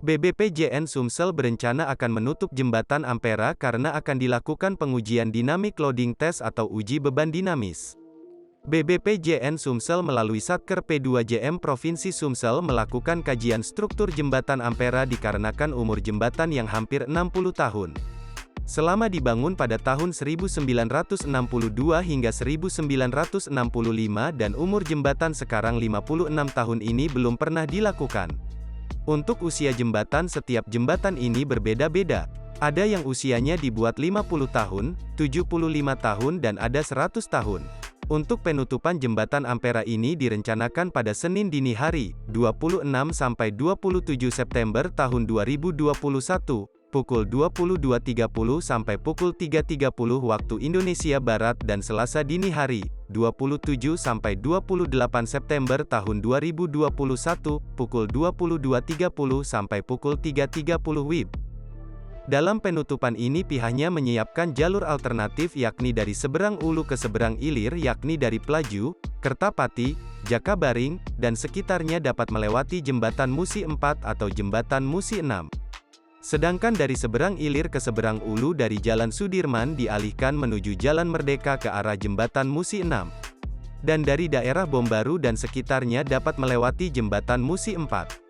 BBPJN Sumsel berencana akan menutup jembatan Ampera karena akan dilakukan pengujian Dynamic Loading Test atau uji beban dinamis. BBPJN Sumsel melalui Satker P2JM Provinsi Sumsel melakukan kajian struktur jembatan Ampera dikarenakan umur jembatan yang hampir 60 tahun. Selama dibangun pada tahun 1962 hingga 1965 dan umur jembatan sekarang 56 tahun ini belum pernah dilakukan. Untuk usia jembatan, setiap jembatan ini berbeda-beda. Ada yang usianya dibuat 50 tahun, 75 tahun dan ada 100 tahun. Untuk penutupan jembatan Ampera ini direncanakan pada Senin dini hari, 26 sampai 27 September tahun 2021, pukul 22.30 sampai pukul 3.30 waktu Indonesia Barat dan Selasa dini hari, 27 sampai 28 September tahun 2021, pukul 22.30 sampai pukul 3.30 WIB. Dalam penutupan ini pihaknya menyiapkan jalur alternatif yakni dari seberang Ulu ke seberang Ilir yakni dari Pelaju, Kertapati, Jakabaring, dan sekitarnya dapat melewati Jembatan Musi 4 atau Jembatan Musi 6. Sedangkan dari seberang Ilir ke seberang Ulu dari Jalan Sudirman dialihkan menuju Jalan Merdeka ke arah Jembatan Musi 6. Dan dari daerah Bom Baru dan sekitarnya dapat melewati Jembatan Musi 4.